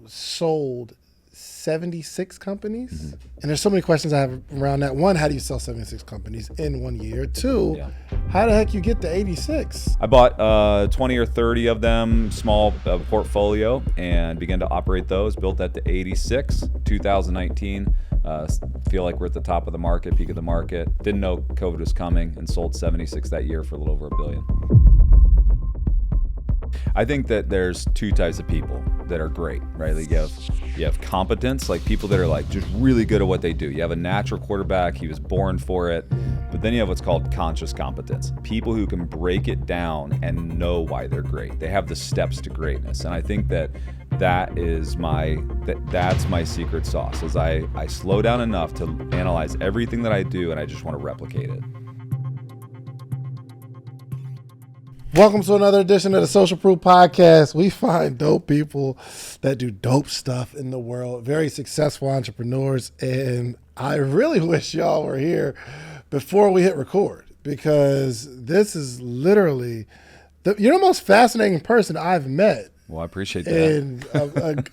sold 76 companies. And there's so many questions I have around that. One, how do you sell 76 companies in 1 year? Two, how the heck you get to 86? I bought 20 or 30 of them, small portfolio, and began to operate those. Built that to 86, 2019. Feel like we're at the top of the market, peak of the market. Didn't know COVID was coming, and sold 76 that year for a little over $1 billion. I think that there's two types of people that are great, right? Like you have competence, like people that are like just really good at what they do. You have a natural quarterback, he was born for it. But then you have what's called conscious competence. People who can break it down and know why they're great. They have the steps to greatness. And I think that's my secret sauce, is I slow down enough to analyze everything that I do, and I just want to replicate it. Welcome to another edition of the Social Proof Podcast. We find dope people that do dope stuff in the world, very successful entrepreneurs, and I really wish y'all were here before we hit record, because this is literally, you're the most fascinating person I've met. Well, I appreciate that. In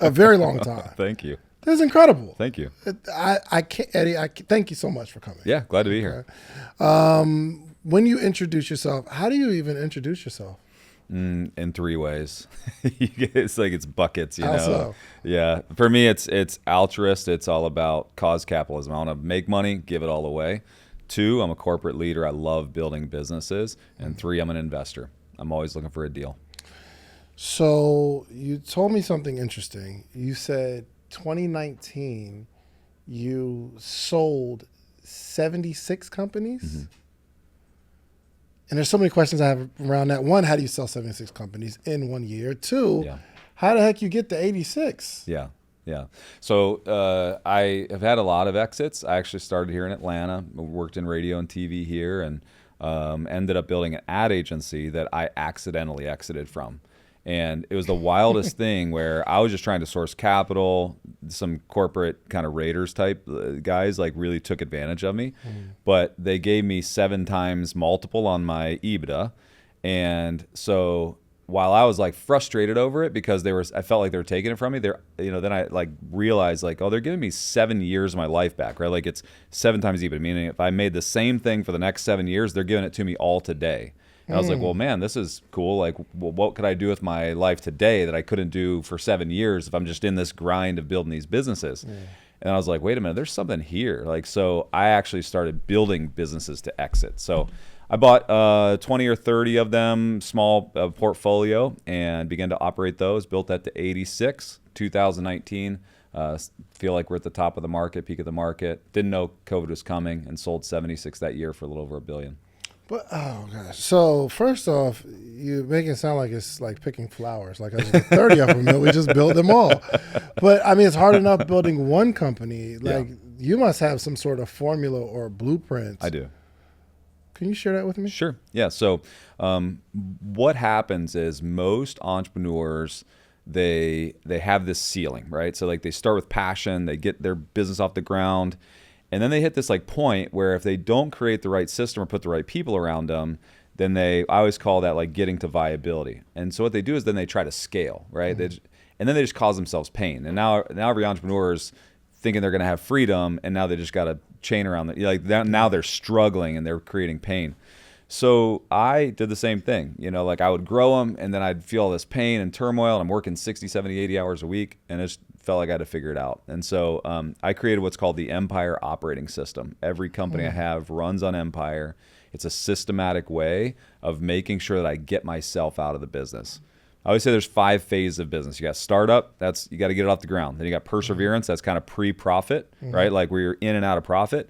a very long time. Thank you. This is incredible. Thany you. I can't, Eddie, thank you so much for coming. Yeah, glad to be here. When you introduce yourself, how do you even introduce yourself? In three ways. It's buckets, you know. So? Yeah. For me, it's altruist. It's all about cause capitalism. I want to make money, give it all away. 2, I'm a corporate leader. I love building businesses. And 3, I'm an investor. I'm always looking for a deal. So you told me something interesting. You said 2019, you sold 76 companies. Mm-hmm. And there's so many questions I have around that. One, how do you sell 76 companies in 1 year? 2, how the heck you get to 86? Yeah. So I have had a lot of exits. I actually started here in Atlanta, worked in radio and TV here, and ended up building an ad agency that I accidentally exited from. And it was the wildest thing, where I was just trying to source capital. Some corporate kind of raiders type guys like really took advantage of me. But they gave me 7 times multiple on my EBITDA. And so while I was like frustrated over it, because I felt like they were taking it from me, then I like realized like, oh, they're giving me 7 years of my life back, right? Like it's 7 times EBITDA, meaning if I made the same thing for the next 7 years, they're giving it to me all today. And I was like, well, man, this is cool. Like, well, what could I do with my life today that I couldn't do for 7 years if I'm just in this grind of building these businesses? And I was like, wait a minute, there's something here. Like, so I actually started building businesses to exit. So I bought 20 or 30 of them, small portfolio, and began to operate those. Built that to 86, 2019. Feel like we're at the top of the market, peak of the market. Didn't know COVID was coming, and sold 76 that year for a little over $1 billion. But, oh gosh. So first off, you make it sound like it's like picking flowers. Like I just 30 of them and we just build them all. But I mean, it's hard enough building one company. Like you must have some sort of formula or blueprint. I do. Can you share that with me? Sure. Yeah. So what happens is most entrepreneurs, they have this ceiling, right? So like they start with passion, they get their business off the ground. And then they hit this like point where if they don't create the right system or put the right people around them, then I always call that like getting to viability. And so what they do is then they try to scale, right? And then they just cause themselves pain. And now every entrepreneur is thinking they're going to have freedom, and now they just got a chain around them. Like now they're struggling and they're creating pain. So I did the same thing, like I would grow them, and then I'd feel all this pain and turmoil, and I'm working 60, 70, 80 hours a week, and it just felt like I had to figure it out. And so I created what's called the Empire Operating System. Every company I have runs on Empire. It's a systematic way of making sure that I get myself out of the business. I always say there's 5 phases of business. You got startup, you got to get it off the ground. Then you got perseverance, that's kind of pre-profit, right? Like where you're in and out of profit.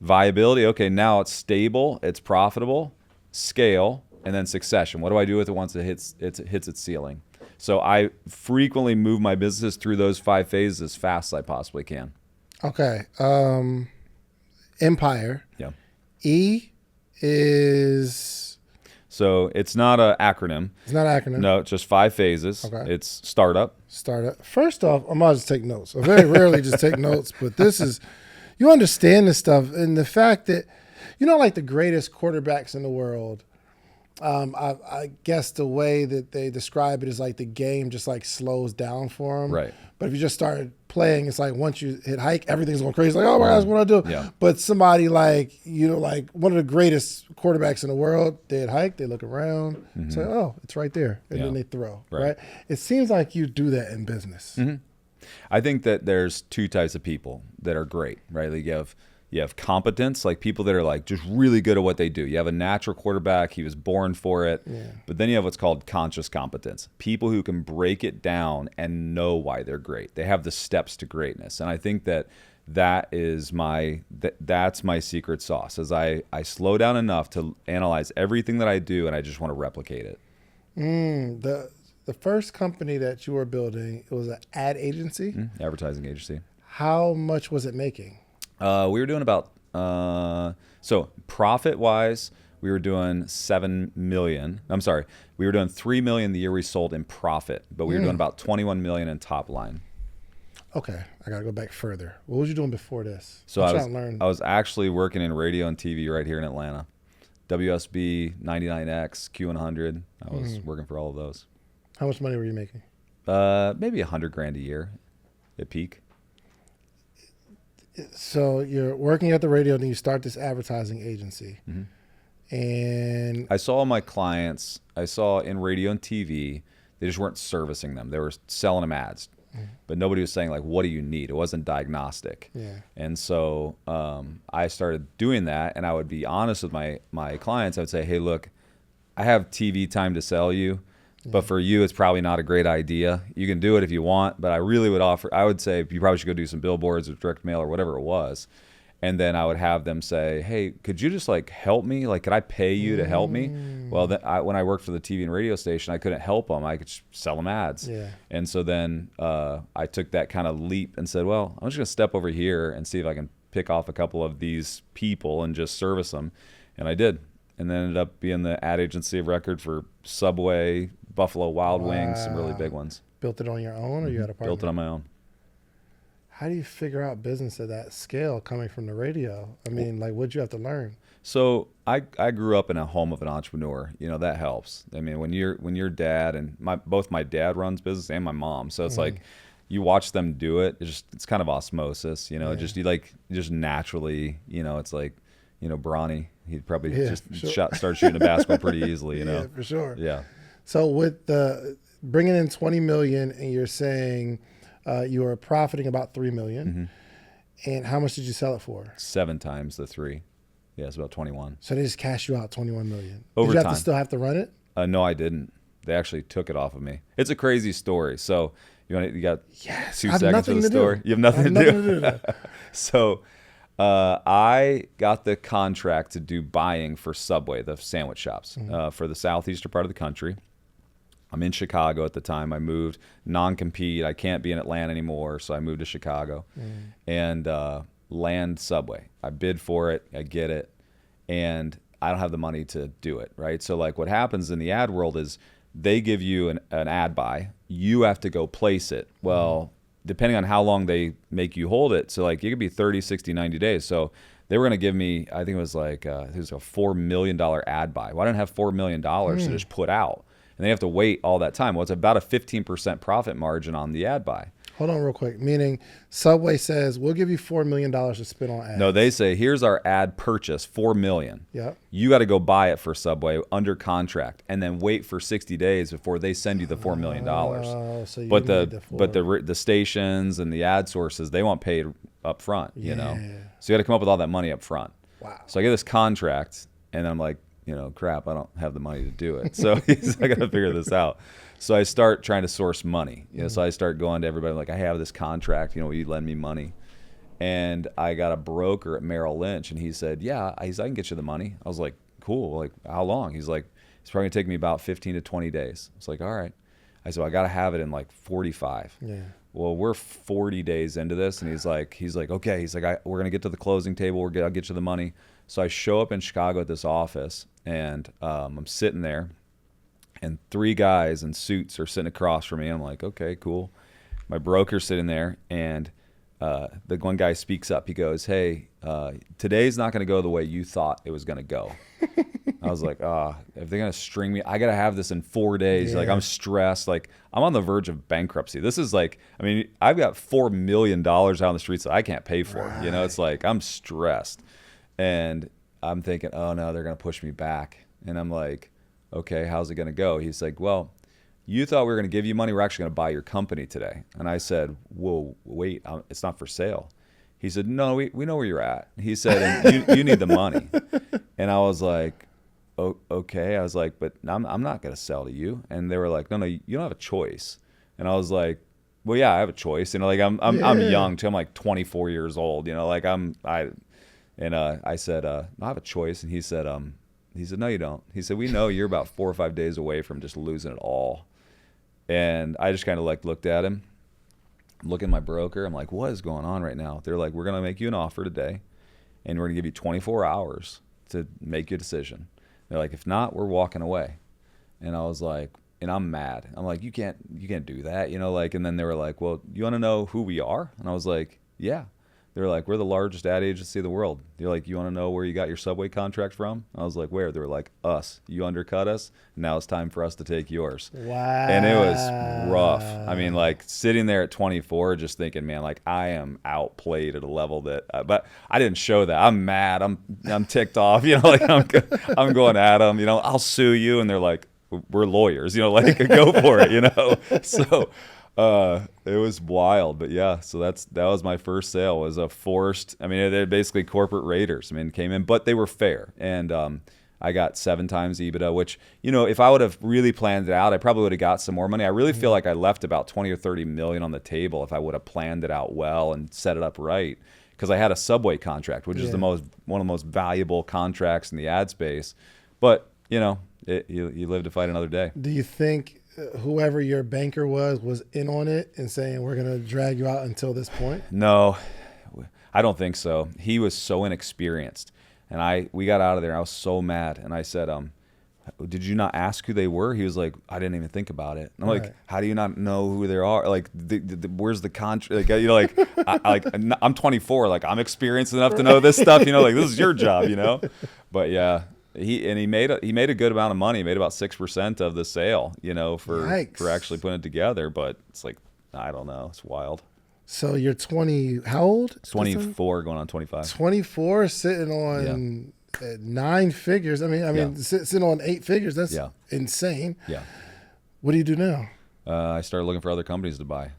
Viability, okay, now it's stable, it's profitable. Scale, and then succession. What do I do with it once it hits its ceiling? So I frequently move my businesses through those 5 phases as fast as I possibly can. Okay. Empire. Yeah. E is... So it's not an acronym. It's not an acronym. No, it's just 5 phases. Okay. It's startup. First off, I might just take notes. I very rarely just take notes, but this is... You understand this stuff, and the fact that, like the greatest quarterbacks in the world, I guess the way that they describe it is like the game just like slows down for them. Right. But if you just started playing, it's like once you hit hike, everything's going crazy. Like, oh my gosh, what do I do? Yeah. But somebody like, like one of the greatest quarterbacks in the world, they hit hike, they look around, it's like, oh, it's right there. And then they throw, right? It seems like you do that in business. I think that there's two types of people that are great, right? Like you have competence, like people that are like just really good at what they do. You have a natural quarterback, he was born for it. Yeah. But then you have what's called conscious competence. People who can break it down and know why they're great. They have the steps to greatness. And I think that's my secret sauce, is I slow down enough to analyze everything that I do, and I just want to replicate it. The first company that you were building, it was an ad agency? Advertising agency. How much was it making? We were doing about, so profit-wise, we were doing 7 million. I'm sorry, we were doing 3 million the year we sold in profit, but we were doing about 21 million in top line. Okay, I got to go back further. What was you doing before this? So I was actually working in radio and TV right here in Atlanta. WSB, 99X, Q100. I was working for all of those. How much money were you making? Maybe $100,000 a year at peak. So you're working at the radio, and then you start this advertising agency. And I saw my clients, in radio and TV, they just weren't servicing them. They were selling them ads. But nobody was saying, like, what do you need? It wasn't diagnostic. Yeah. And so I started doing that, and I would be honest with my clients. I would say, hey, look, I have TV time to sell you. But for you, it's probably not a great idea. You can do it if you want, but I would say you probably should go do some billboards or direct mail or whatever it was. And then I would have them say, hey, could you just like help me? Like, could I pay you to help me? Well, when I worked for the TV and radio station, I couldn't help them. I could sell them ads. Yeah. And so then I took that kind of leap and said, well, I'm just going to step over here and see if I can pick off a couple of these people and just service them. And I did. And then ended up being the ad agency of record for Subway, Buffalo Wild Wings, some really big ones. Built it on your own, or you had a partner? Built it on my own. How do you figure out business at that scale coming from the radio? I mean, like, what'd you have to learn? So I grew up in a home of an entrepreneur. You know, that helps. I mean, when your dad and both my dad runs business and my mom, so it's like you watch them do it. It's kind of osmosis. You know, you just naturally. You know, it's like, Bronny. He'd probably start shooting a basketball pretty easily. You know, yeah, for sure. Yeah. So with the bringing in 20 million, and you're saying you are profiting about 3 million, and how much did you sell it for? 7 times the 3. Yeah, it's about 21. So they just cashed you out 21 million. Over did you time. Still have to run it? No, I didn't. They actually took it off of me. It's a crazy story. So you got 2 seconds for the story? You have nothing to do. So I got the contract to do buying for Subway, the sandwich shops, for the southeastern part of the country. I'm in Chicago at the time. I moved, non-compete. I can't be in Atlanta anymore, so I moved to Chicago and land Subway. I bid for it. I get it. And I don't have the money to do it, right? So like what happens in the ad world is they give you an ad buy. You have to go place it. Well, depending on how long they make you hold it, so like it could be 30, 60, 90 days. So they were going to give me, I think it was like a $4 million ad buy. Well, I didn't have $4 million to just put out. And they have to wait all that time. Well, it's about a 15% profit margin on the ad buy. Hold on real quick. Meaning Subway says, we'll give you $4 million to spend on ads. No, they say, here's our ad purchase, $4 million. Yep. You got to go buy it for Subway under contract and then wait for 60 days before they send you the $4 million. So you but the stations and the ad sources, they want paid up front, So you got to come up with all that money up front. Wow. So I get this contract and I'm like, crap, I don't have the money to do it. So I got to figure this out. So I start trying to source money. So I start going to everybody like, I have this contract, will you lend me money? And I got a broker at Merrill Lynch, and he said, yeah, I can get you the money. I was like, cool. Like, how long? He's like, it's probably gonna take me about 15 to 20 days. I was like, all right. I said, I got to have it in like 45. Yeah. Well, we're 40 days into this, and he's like, okay. He's like, we're gonna get to the closing table. I'll get you the money. So I show up in Chicago at this office, and I'm sitting there, and 3 guys in suits are sitting across from me. I'm like, okay, cool. My broker's sitting there, and the one guy speaks up. He goes, "Hey, today's not going to go the way you thought it was going to go." I was like, if they're going to string me, I got to have this in 4 days. Yeah. Like, I'm stressed. Like, I'm on the verge of bankruptcy. This is like, I mean, I've got $4 million out on the streets that I can't pay for. Right. You know, it's like, I'm stressed. And I'm thinking, oh no, they're going to push me back. And I'm like, okay, how's it going to go? He's like, well, you thought we were going to give you money. We're actually going to buy your company today. And I said, whoa, wait, it's not for sale. He said, no, we know where you're at. He said, and you need the money. And I was like, oh, okay. I was like, but I'm not going to sell to you. And they were like, no, you don't have a choice. And I was like, well, yeah, I have a choice. You know, like I'm young too. I'm like 24 years old. You know, like I said, I have a choice. And he said, no, you don't. He said, we know you're about 4 or 5 days away from just losing it all. And I just kind of like looked at him, looking at my broker. I'm like, what is going on right now? They're like, we're going to make you an offer today, and we're going to give you 24 hours to make your decision. They're like, if not, we're walking away. And I was like, and I'm mad. I'm like, you can't do that, you know, like, and then they were like, well, you want to know who we are? And I was like, yeah. They're like, we're the largest ad agency in the world. They're like, you want to know where you got your Subway contract from? I was like, where? They were like, us. You undercut us. Now it's time for us to take yours. Wow. And it was rough. I mean, like sitting there at 24, just thinking, man, like I am outplayed at a level that, but I didn't show that. I'm mad. I'm ticked off. You know, like I'm going at them. You know, I'll sue you. And they're like, we're lawyers. You know, like go for it. You know, so. It was wild, but yeah, so that was my first sale. Was a forced, I mean, they're basically corporate raiders. I mean, came in, but they were fair. And I got 7 times EBITDA, which, you know, if I would have really planned it out, I probably would have got some more money. I really feel like I left about 20 or 30 million on the table if I would have planned it out well and set it up right. Because I had a Subway contract, which is one of the most valuable contracts in the ad space. But, you know, you live to fight another day. Do you think whoever your banker was in on it and saying, we're going to drag you out until this point? No, I don't think so. He was so inexperienced. And we got out of there. I was so mad. And I said, did you not ask who they were? He was like, I didn't even think about it. And I'm like, how do you not know who they are? Like, where's the contract? Like, you know, like, I'm 24. Like, I'm experienced enough to know this stuff. You know, like this is your job. You know, but yeah. He made a good amount of money. He made about 6% of the sale, you know, for actually putting it together. But it's like, I don't know, it's wild. So you're 20, how old? 24, going on 25. 24, sitting on 9 figures. I mean, sitting on 8 figures. That's insane. Yeah. What do you do now? I started looking for other companies to buy.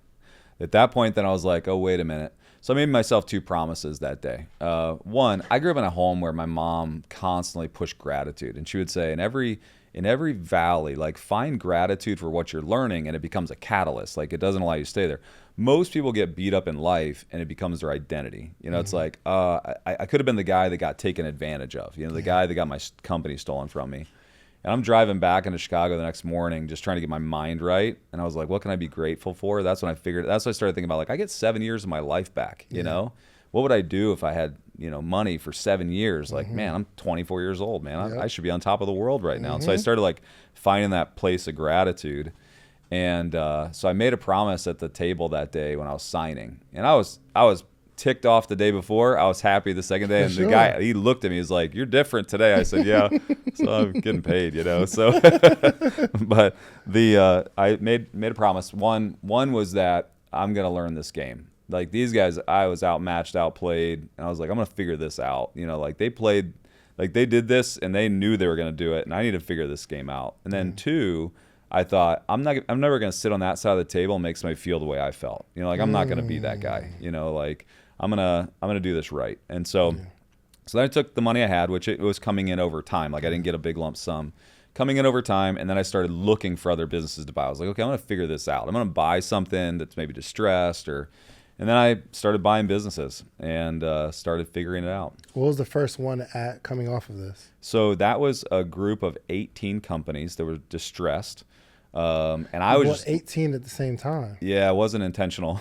At that point, then I was like, oh, wait a minute. So I made myself 2 promises that day. One, I grew up in a home where my mom constantly pushed gratitude, and she would say, in every valley, like find gratitude for what you're learning, and it becomes a catalyst. Like it doesn't allow you to stay there. Most people get beat up in life, and it becomes their identity. You know, it's like I could have been the guy that got taken advantage of. You know, the guy that got my company stolen from me. And I'm driving back into Chicago the next morning, just trying to get my mind right. And I was like, what can I be grateful for? That's when I started thinking about, like, I get 7 years of my life back, you know? What would I do if I had, you know, money for 7 years? Like, man, I'm 24 years old, man. I should be on top of the world right now. And so I started, like, finding that place of gratitude. And so I made a promise at the table that day when I was signing. And I was ticked off the day before. I was happy the second day, and the guy, he looked at me, he's like, you're different today. I said, yeah. So I'm getting paid, you know. So but I made a promise. One was that I'm gonna learn this game. Like these guys, I was outmatched, outplayed, and I was like, I'm gonna figure this out. You know, like they played, like they did this and they knew they were gonna do it, and I need to figure this game out. And then 2, I thought, I'm never gonna sit on that side of the table and make somebody feel the way I felt. You know, like I'm not gonna be that guy. You know, like I'm gonna do this right. And so then I took the money I had, which it was coming in over time. Like I didn't get a big lump sum coming in over time. And then I started looking for other businesses to buy. I was like, okay, I'm gonna figure this out. I'm gonna buy something that's maybe distressed and then I started buying businesses and started figuring it out. What was the first one coming off of this? So that was a group of 18 companies that were distressed. And I was 18 at the same time. Yeah, it wasn't intentional.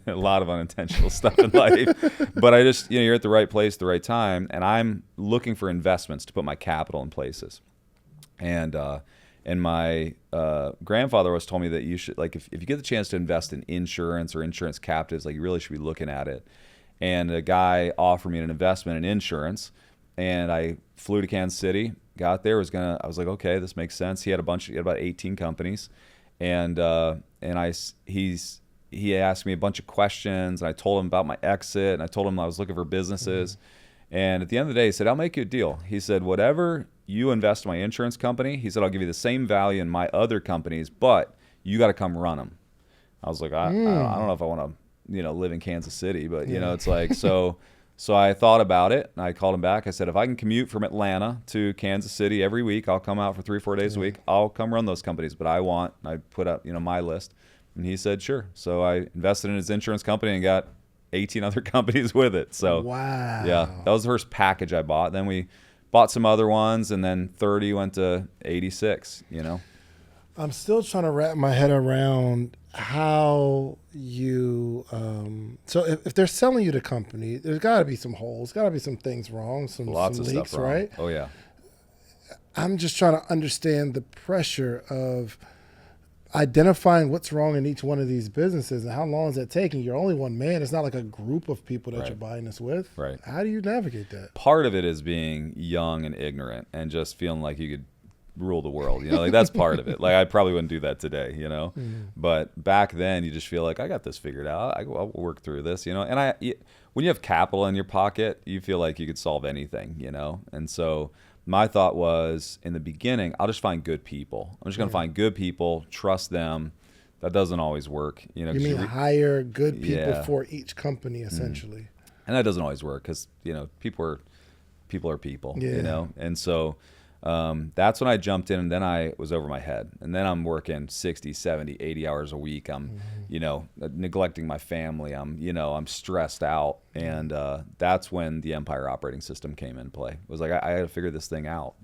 A lot of unintentional stuff in life. But I just, you know, you're at the right place at the right time, and I'm looking for investments to put my capital in places. And And my grandfather always told me that you should, like, if you get the chance to invest in insurance or insurance captives, like, you really should be looking at it. And a guy offered me an investment in insurance, and I flew to Kansas City, got there, I was like, okay, this makes sense. He had about 18 companies, and he asked me a bunch of questions, and I told him about my exit, and I told him I was looking for businesses. And at the end of the day, he said, I'll make you a deal. He said, whatever you invest in my insurance company, he said, I'll give you the same value in my other companies, but you got to come run them. I was like, I don't know if I want to, live in Kansas City, but it's like, so I thought about it, and I called him back. I said, if I can commute from Atlanta to Kansas City every week, I'll come out for 3-4 days a week. I'll come run those companies, but I put up, my list. And he said, sure. So I invested in his insurance company and got 18 other companies with it. So wow. Yeah, that was the first package I bought. Then we bought some other ones, and then 30 went to 86, I'm still trying to wrap my head around how you, so if they're selling you the company, there's got to be some holes, got to be some things wrong, Lots some of leaks, stuff wrong. right? Oh, yeah. I'm just trying to understand the pressure of identifying what's wrong in each one of these businesses and how long is that taking? You're only one man. It's not like a group of people that you're buying this with. Right. How do you navigate that? Part of it is being young and ignorant and just feeling like you could rule the world. Like, that's part of it. Like, I probably wouldn't do that today, But back then, you just feel like, I got this figured out. I'll work through this, And when you have capital in your pocket, you feel like you could solve anything, And so my thought was, in the beginning, I'll just find good people. I'm just going to find good people, trust them. That doesn't always work. You mean hire good people for each company, essentially. And that doesn't always work because, people are people, And so that's when I jumped in, and then I was over my head. And then I'm working 60, 70, 80 hours a week. I'm, neglecting my family. I'm stressed out. And that's when the Empire operating system came in play. It was like, I had to figure this thing out,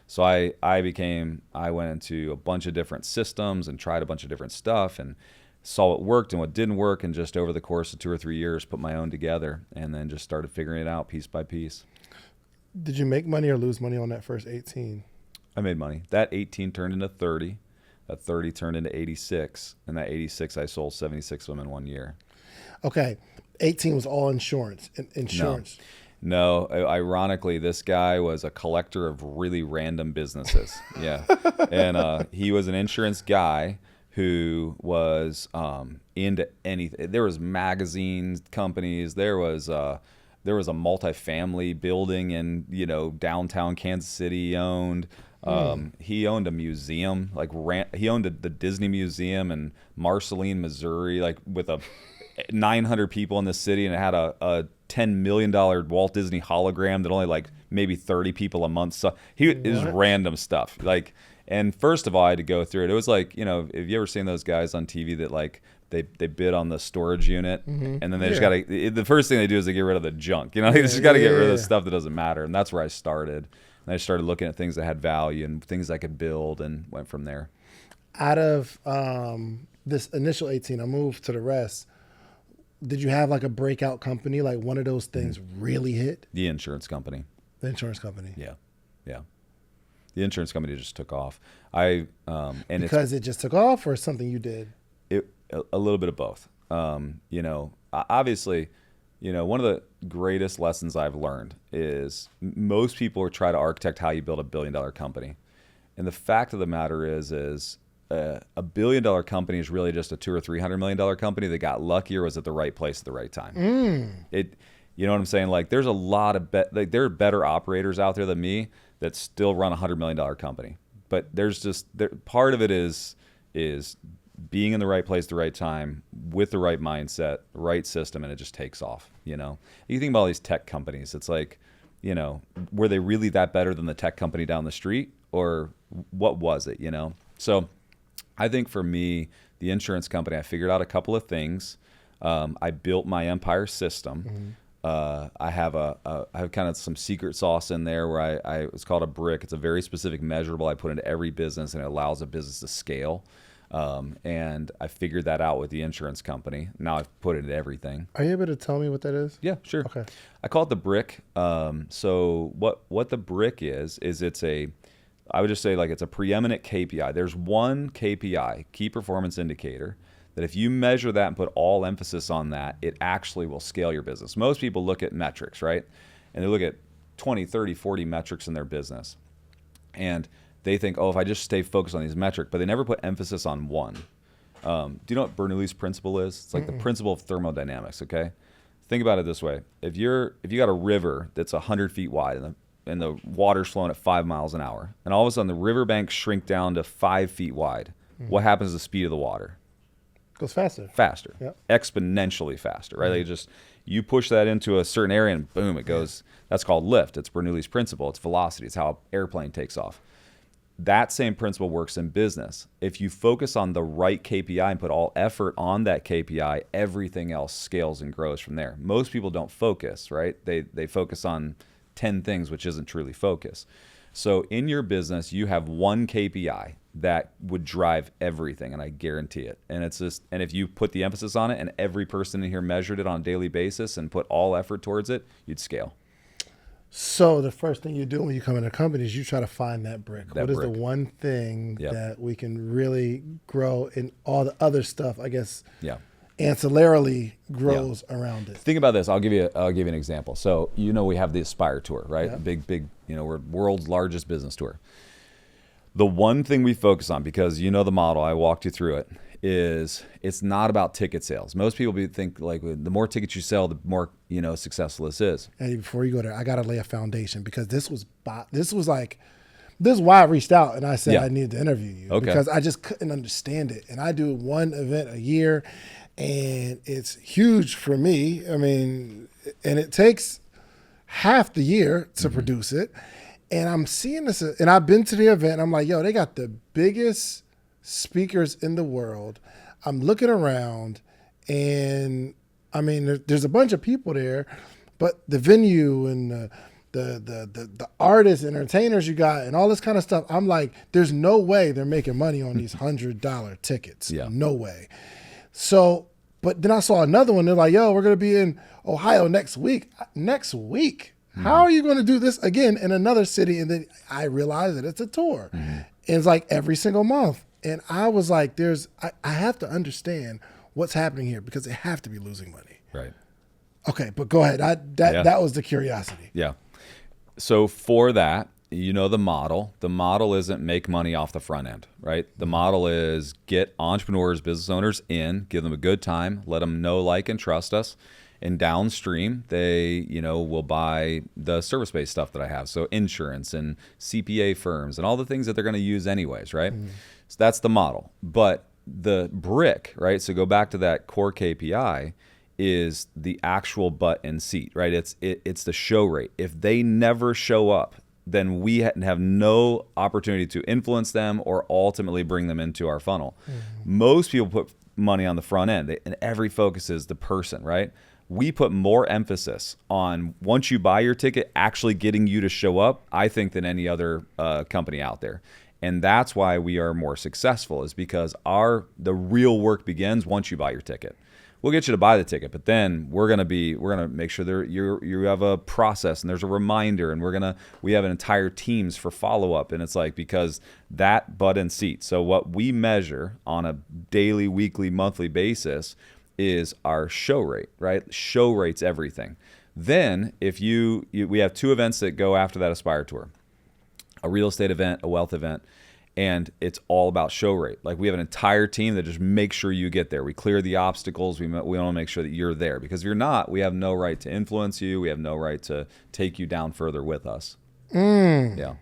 So I went into a bunch of different systems and tried a bunch of different stuff and saw what worked and what didn't work. And just over the course of 2 or 3 years, put my own together and then just started figuring it out piece by piece. Did you make money or lose money on that first 18? I made money. That 18 turned into 30. That 30 turned into 86. And that 86, I sold 76 of them in 1 year. Okay. 18 was all insurance. No, ironically, this guy was a collector of really random businesses. Yeah. And he was an insurance guy who was into anything. There was magazines, companies. There was a multifamily building in, downtown Kansas City he owned. He owned a museum, he owned the Disney Museum in Marceline, Missouri, with 900 people in the city, and it had a $10 million Walt Disney hologram that only maybe 30 people a month saw. It was random stuff. And first of all, I had to go through it. It was have you ever seen those guys on TV that they bid on the storage unit, and then they just the first thing they do is they get rid of the junk. They just got to get rid of the stuff that doesn't matter. And that's where I started. And I started looking at things that had value and things I could build, and went from there. Out of this initial 18, I moved to the rest. Did you have a breakout company? One of those things really hit? The insurance company. The insurance company. Yeah. The insurance company just took off. And because it just took off, or something you did? A little bit of both. Obviously, one of the greatest lessons I've learned is most people try to architect how you build a $1 billion company. And the fact of the matter is a $1 billion company is really just a $200 or $300 million company that got lucky or was at the right place at the right time. You know what I'm saying? There's a lot of there are better operators out there than me that still run a $100 million company. But part of it is being in the right place at the right time with the right mindset, right system, and it just takes off. You think about all these tech companies. It's were they really that better than the tech company down the street, or what was it? So I think for me, the insurance company, I figured out a couple of things. I built my Empire system. I have kind of some secret sauce in there where it's called a brick. It's a very specific measurable I put into every business, and it allows a business to scale. And I figured that out with the insurance company. Now I've put it in everything. Are you able to tell me what that is? Yeah, sure. Okay. I call it the brick. So what the brick is it's a I would just say like it's a preeminent KPI. There's one KPI, key performance indicator, that if you measure that and put all emphasis on that, it actually will scale your business. Most people look at metrics, right? And they look at 20, 30, 40 metrics in their business. And they think, oh, if I just stay focused on these metrics, but they never put emphasis on one. Do you know what Bernoulli's principle is? It's like the principle of thermodynamics, okay? Think about it this way. If you got a river that's 100 feet wide and the water's flowing at 5 miles an hour, and all of a sudden the riverbanks shrink down to 5 feet wide, what happens to the speed of the water? Goes faster. Faster. Yep. Exponentially faster, right? Like you push that into a certain area and boom, it goes. That's called lift. It's Bernoulli's principle. It's velocity. It's how an airplane takes off. That same principle works in business. If you focus on the right KPI and put all effort on that KPI, everything else scales and grows from there. Most people don't focus, right? They focus on 10 things, which isn't truly focus. So in your business, you have one KPI that would drive everything, and I guarantee it. And if you put the emphasis on it and every person in here measured it on a daily basis and put all effort towards it, you'd scale. So the first thing you do when you come into a company is you try to find that brick. What is brick. the one thing that we can really grow, and all the other stuff, I guess, ancillarily grows around it? Think about this. I'll give you an example. So we have the Aspire tour, right? Big, we're world's largest business tour. The one thing we focus on, because the model, I walked you through it, is it's not about ticket sales. Most people think like the more tickets you sell, the more successful this is. And before you go there, I got to lay a foundation, because this is why I reached out and I said I needed to interview you, because I just couldn't understand it. And I do one event a year, and it's huge for me. I mean, and it takes half the year to produce it. And I'm seeing this, and I've been to the event, and I'm like, yo, they got the biggest speakers in the world. I'm looking around, and I mean, there's a bunch of people there, but the venue and the artists and entertainers you got and all this kind of stuff, I'm like, there's no way they're making money on these $100 tickets. No way. So, but then I saw another one. They're like, yo, we're going to be in Ohio next week. Next week? How are you going to do this again in another city? And then I realized that it's a tour. And it's like every single month. And I was like, I have to understand what's happening here, because they have to be losing money. Right. Okay, but go ahead. That was the curiosity. Yeah. So for that, the model. The model isn't make money off the front end, right? The model is get entrepreneurs, business owners in, give them a good time, let them know, like, and trust us. And downstream, they, will buy the service-based stuff that I have. So insurance and CPA firms and all the things that they're going to use anyways, right? So that's the model. But the brick, right? So go back to that core KPI, is the actual butt and seat, right? It's the show rate. If they never show up, then we have no opportunity to influence them or ultimately bring them into our funnel. Most people put money on the front end, and every focus is the person, right? We put more emphasis on, once you buy your ticket, actually getting you to show up, I think, than any other company out there. And that's why we are more successful, is because the real work begins once you buy your ticket. We'll get you to buy the ticket, but then we're gonna make sure you have a process, and there's a reminder, and we have an entire teams for follow up, and it's like, because that butt and seat. So what we measure on a daily, weekly, monthly basis is our show rate, right? Show rate's everything. Then if we have 2 events that go after that Aspire tour, a real estate event, a wealth event, and it's all about show rate. Like, we have an entire team that just makes sure you get there. We clear the obstacles. We want to make sure that you're there, because if you're not, we have no right to influence you. We have no right to take you down further with us. Yeah.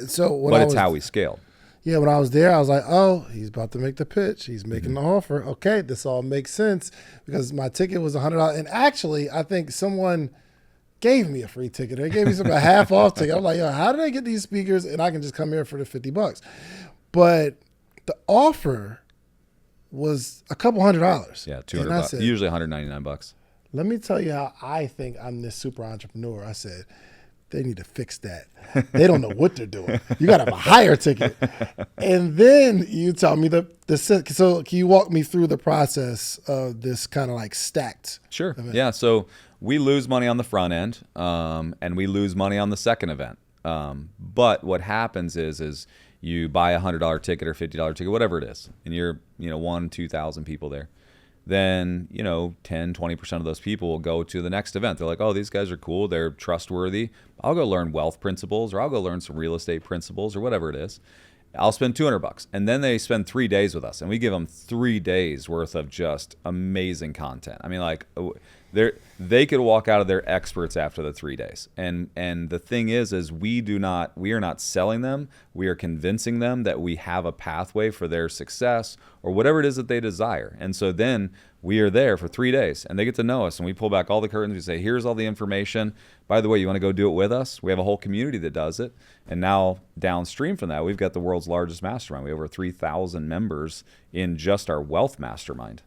So it's how we scaled. Yeah, when I was there, I was like, oh, he's about to make the pitch. He's making the offer. Okay, this all makes sense, because my ticket was $100. And actually, I think someone gave me a free ticket. They gave me a half off ticket. I'm like, yo, how did I get these speakers and I can just come here for the $50? But the offer was a couple $100. Yeah, $200. Usually $199. Let me tell you how I think I'm this super entrepreneur. I said, they need to fix that. They don't know what they're doing. You got to have a higher ticket. And then you tell me so can you walk me through the process of this kind of like stacked? Sure. event? Yeah. So we lose money on the front end, and we lose money on the second event. But what happens is you buy $100 ticket or $50 ticket, whatever it is, and you're 2,000 people there. Then 10-20% of those people will go to the next event. They're like, oh, these guys are cool, they're trustworthy, I'll go learn wealth principles, or I'll go learn some real estate principles, or whatever it is. I'll spend $200. And then they spend 3 days with us, and we give them 3 days worth of just amazing content. I mean, like, they could walk out of there experts after the 3 days. And the thing is we are not selling them. We are convincing them that we have a pathway for their success or whatever it is that they desire. And so then we are there for 3 days, and they get to know us, and we pull back all the curtains. We say, here's all the information. By the way, you want to go do it with us? We have a whole community that does it. And now downstream from that, we've got the world's largest mastermind. We have over 3,000 members in just our wealth mastermind.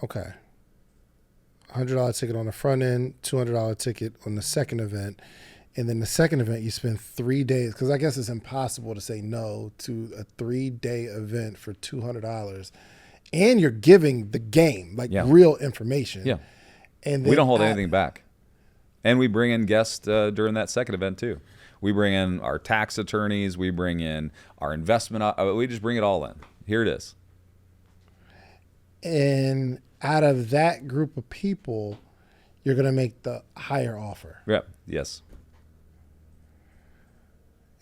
Okay. $100 ticket on the front end, $200 ticket on the second event. And then the second event, you spend 3 days, because I guess it's impossible to say no to a 3-day event for $200. And you're giving the game, like real information. Yeah. And we don't hold anything back. And we bring in guests during that second event too. We bring in our tax attorneys. We bring in our investment. We just bring it all in. Here it is. And out of that group of people, you're going to make the higher offer. Yep. Yes.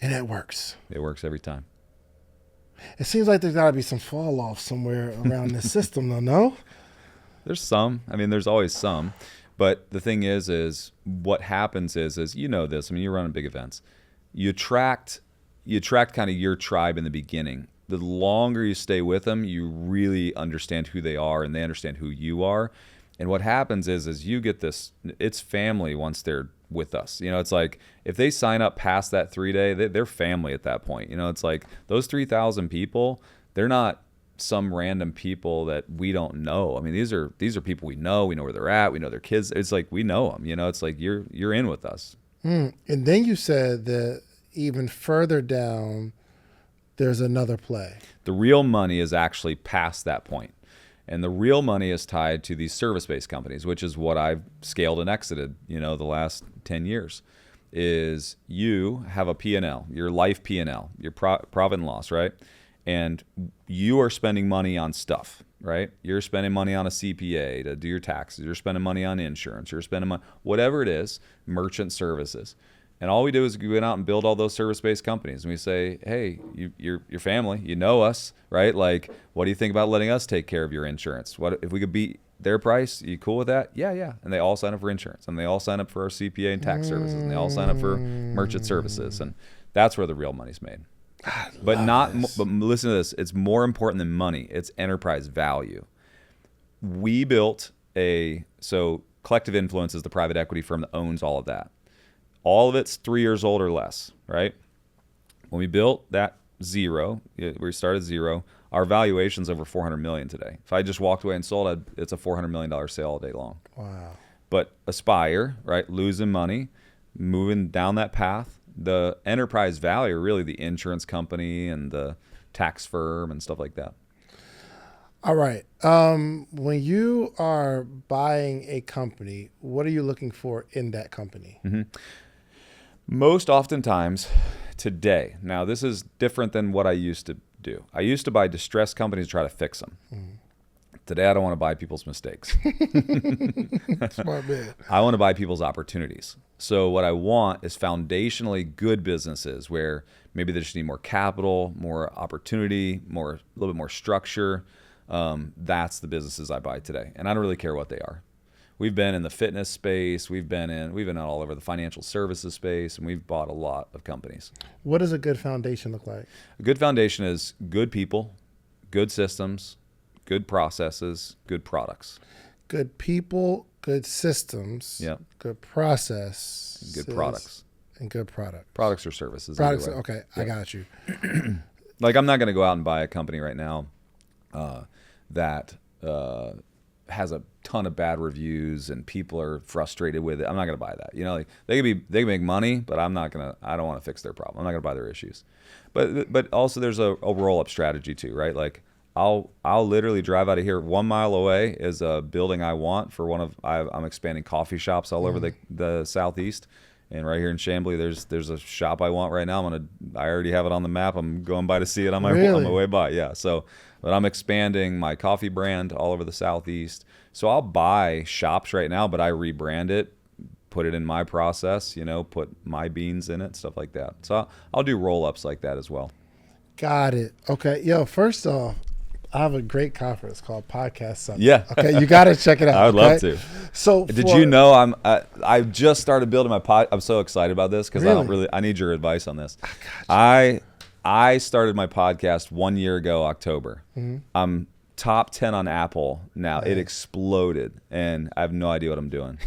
And it works. It works every time. It seems like there's got to be some fall off somewhere around this system, though, no? There's some. I mean, there's always some. But the thing is what happens is you know this. I mean, you're running big events. You attract kind of your tribe in the beginning. The longer you stay with them, you really understand who they are, and they understand who you are. And what happens is you get this, it's family once they're with us. It's like if they sign up past that 3 day, they're family at that point. It's like those 3,000 people, they're not some random people that we don't know. I mean, these are people we know where they're at, we know their kids. It's like we know them. It's like you're in with us. And then you said that even further down, there's another play. The real money is actually past that point. And the real money is tied to these service-based companies, which is what I've scaled and exited, the last 10 years, is you have a P&L, your life P&L, your profit and loss, right? And you are spending money on stuff, right? You're spending money on a CPA to do your taxes. You're spending money on insurance. You're spending money, whatever it is, merchant services. And all we do is go out and build all those service-based companies. And we say, hey, you're family, you know us, right? Like, what do you think about letting us take care of your insurance? What if we could beat their price? You cool with that? Yeah. And they all sign up for insurance. And they all sign up for our CPA and tax services. And they all sign up for merchant services. And that's where the real money's made. But listen to this. It's more important than money. It's enterprise value. We built so Collective Influence is the private equity firm that owns all of that. All of it's 3 years old or less, right? When we built that we started zero, our valuation's over $400 million today. If I just walked away and sold it, it's a $400 million sale all day long. Wow. But Aspire, right, losing money, moving down that path, the enterprise value, really the insurance company and the tax firm and stuff like that. All right. When you are buying a company, what are you looking for in that company? Mm-hmm. Most oftentimes today, now this is different than what I used to do. I used to buy distressed companies to try to fix them. Today, I don't want to buy people's mistakes. Smart man. I want to buy people's opportunities. So what I want is foundationally good businesses where maybe they just need more capital, more opportunity, a little bit more structure. That's the businesses I buy today. And I don't really care what they are. We've been in the fitness space. We've been all over the financial services space, and we've bought a lot of companies. What does a good foundation look like? A good foundation is good people, good systems, good processes, good products. Good people, good systems, good process, good products. And good products. Products or services. Products, okay, I got you. Like, I'm not going to go out and buy a company right now that has a ton of bad reviews and people are frustrated with it. I'm not going to buy that. Like they can make money, but I don't want to fix their problem. I'm not going to buy their issues. But also there's a roll-up strategy too, right? Like I'll literally drive out of here 1 mile away is a building I want for I'm expanding coffee shops all over the Southeast. And right here in Chambly, there's a shop I want right now. I already have it on the map. I'm going by to see it on my way by. Yeah. So, but I'm expanding my coffee brand all over the Southeast. So I'll buy shops right now, but I rebrand it, put it in my process, put my beans in it, stuff like that. So I'll do roll-ups like that as well. Got it. Okay. Yo, first off, I have a great conference called Podcast Summit. Yeah. Okay. You got to check it out. I would love to. So did you know I just started building my pod. I'm so excited about this because I need your advice on this. I started my podcast 1 year ago, October. Mm-hmm. I'm top 10 on Apple now. It exploded, and I have no idea what I'm doing.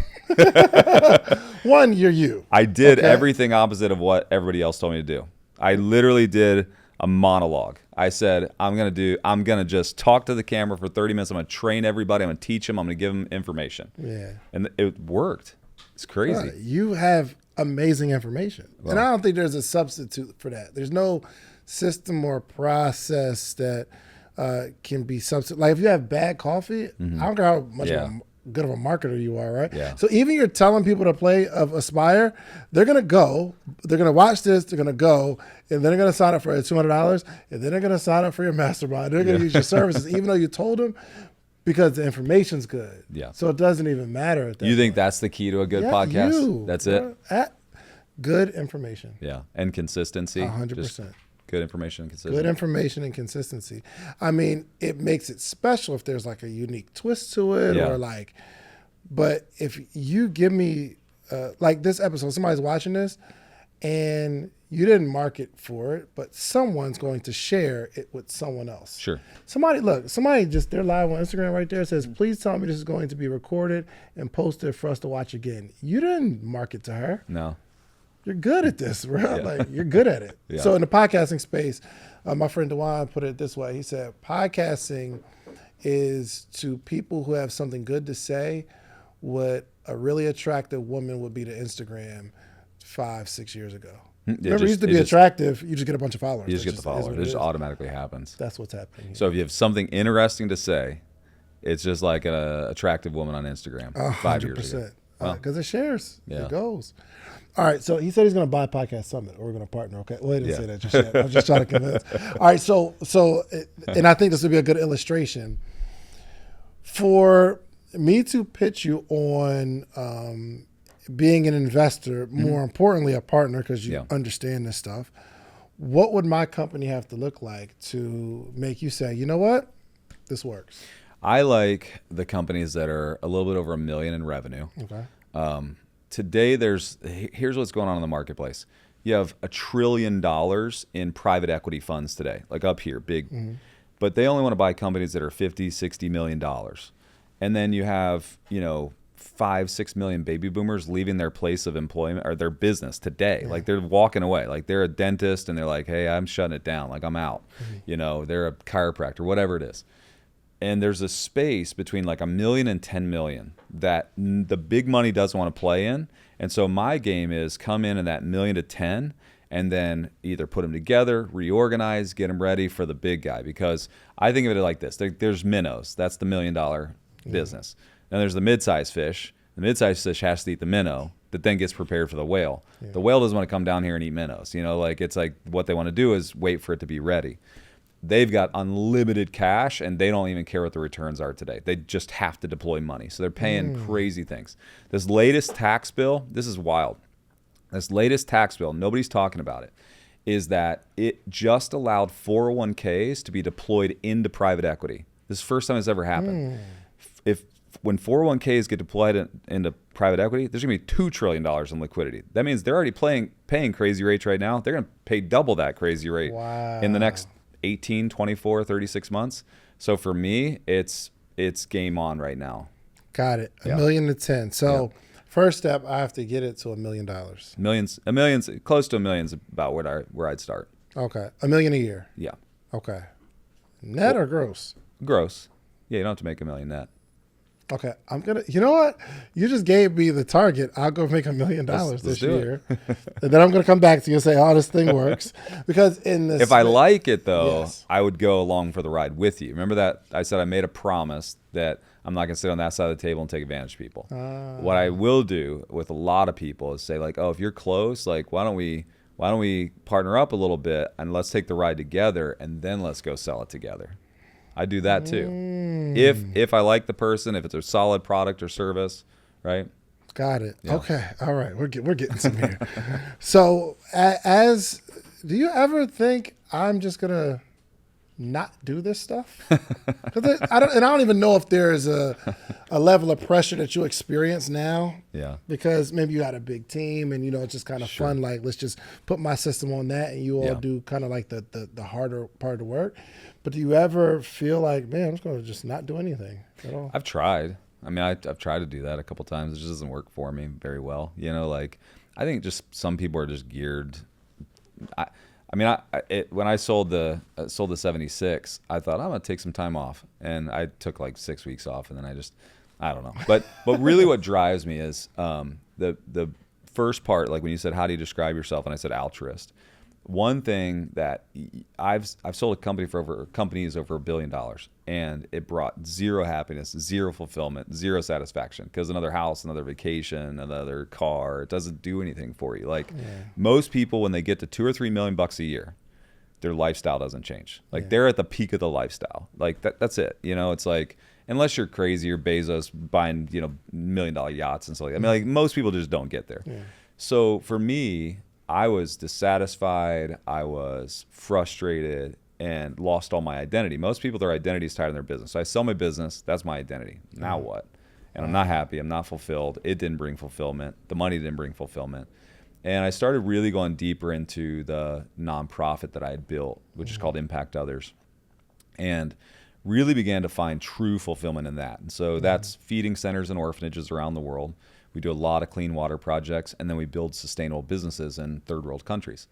You're you. I did everything opposite of what everybody else told me to do. I literally did a monologue. I said, I'm gonna just talk to the camera for 30 minutes. I'm gonna train everybody. I'm gonna teach them. I'm gonna give them information. Yeah. And it worked. It's crazy. You have amazing information. Well, and I don't think there's a substitute for that. There's no system or process that can be substitute. Like if you have bad coffee, I don't care how much good of a marketer you are, right? Yeah. So even you're telling people to play of Aspire, they're going to watch this, they're going to go, and then they're going to sign up for $200, and then they're going to sign up for your mastermind. They're going to use your services, even though you told them, because the information's good. Yeah. So it doesn't even matter at that You think point. That's the key to a good podcast? That's it? Good information. Yeah. And consistency. 100%. Good information and consistency. Good information and consistency. I mean, it makes it special if there's like a unique twist to it but if you give me, like this episode, somebody's watching this and you didn't market for it, but someone's going to share it with someone else. Sure. Somebody just, they're live on Instagram right there, says, please tell me this is going to be recorded and posted for us to watch again. You didn't market to her. No. You're good at this, bro. Yeah. Like you're good at it. Yeah. So in the podcasting space, my friend Dewan put it this way. He said, podcasting is to people who have something good to say what a really attractive woman would be to Instagram 5-6 years ago. Remember, it used to be attractive. You just get a bunch of followers. You just get the followers. It just automatically happens. That's what's happening here. So if you have something interesting to say, it's just like an attractive woman on Instagram 5 years ago. Because it shares. Yeah. It goes. All right, so he said he's going to buy Podcast Summit, or we're going to partner. Okay, well, he didn't say that just yet. I'm just trying to convince. All right, so, and I think this would be a good illustration for me to pitch you on being an investor. More importantly, a partner, because you understand this stuff. What would my company have to look like to make you say, you know what, this works? I like the companies that are a little bit over $1 million in revenue. Okay. Today, here's what's going on in the marketplace. You have $1 trillion in private equity funds today, like up here, big. Mm-hmm. But they only want to buy companies that are $50-60 million. And then you have, 5-6 million baby boomers leaving their place of employment or their business today. Yeah. Like they're walking away. Like they're a dentist and they're like, hey, I'm shutting it down. Like I'm out. Mm-hmm. They're a chiropractor, whatever it is. And there's a space between like 1 million and 10 million that the big money doesn't want to play in. And so my game is come in that 1 million to 10 and then either put them together, reorganize, get them ready for the big guy. Because I think of it like this. There's minnows. That's the $1 million business. And there's the mid-sized fish. The mid-sized fish has to eat the minnow that then gets prepared for the whale. Yeah. The whale doesn't want to come down here and eat minnows. It's like what they want to do is wait for it to be ready. They've got unlimited cash and they don't even care what the returns are today. They just have to deploy money. So they're paying crazy things. This latest tax bill, this is wild. This latest tax bill, nobody's talking about it, is that it just allowed 401ks to be deployed into private equity. This is the first time it's ever happened. When 401ks get deployed into private equity, there's going to be $2 trillion in liquidity. That means they're already paying crazy rates right now. They're going to pay double that crazy rate in the next 18, 24, 36 months. So for me, it's game on right now. Got it. $1 million to 10. So first step, I have to get it to $1 million. Millions, close to $1 million's about where I'd start. Okay. $1 million a year. Yeah. Okay. Net or gross? Gross. Yeah, you don't have to make $1 million net. Okay, you know what? You just gave me the target. I'll go make $1 million Let's this do it. year. And then I'm going to come back to you and say, oh, this thing works. Because If I like it though, Yes. I would go along for the ride with you. Remember that I said I made a promise that I'm not going to sit on that side of the table and take advantage of people. What I will do with a lot of people is say like, oh, if you're close, like why don't we partner up a little bit and let's take the ride together and then let's go sell it together. I do that too. If I like the person, if it's a solid product or service, right? Got it. Yeah. Okay. All right. We're getting some here. So do you ever think I'm just going to not do this stuff? I don't even know if there's a level of pressure that you experience now. Yeah. Because maybe you had a big team and, it's just kind of fun. Like, let's just put my system on that and you all do kind of like the harder part of the work. But do you ever feel like, man, I'm just going to just not do anything at all? I've tried. I mean, I've tried to do that a couple times. It just doesn't work for me very well. Like I think just some people are just geared. When I sold the 76, I thought I'm gonna take some time off, and I took like 6 weeks off, and then I don't know. But really, what drives me is the first part, like when you said, how do you describe yourself, and I said altruist. One thing that I've sold companies over $1 billion, and it brought zero happiness, zero fulfillment, zero satisfaction, because another house, another vacation, another car, it doesn't do anything for you. Like most people, when they get to $2 or $3 million a year, their lifestyle doesn't change. Like they're at the peak of the lifestyle. Like that's it. It's like, unless you're crazy or Bezos buying, $1 million yachts and stuff like that. I mean, like most people just don't get there. Yeah. So for me, I was dissatisfied, I was frustrated, and lost all my identity. Most people, their identity is tied in their business. So I sell my business, that's my identity. Now what? And I'm not happy, I'm not fulfilled. It didn't bring fulfillment. The money didn't bring fulfillment. And I started really going deeper into the nonprofit that I had built, which is called Impact Others, and really began to find true fulfillment in that. And so that's feeding centers and orphanages around the world. We do a lot of clean water projects, and then we build sustainable businesses in third world countries.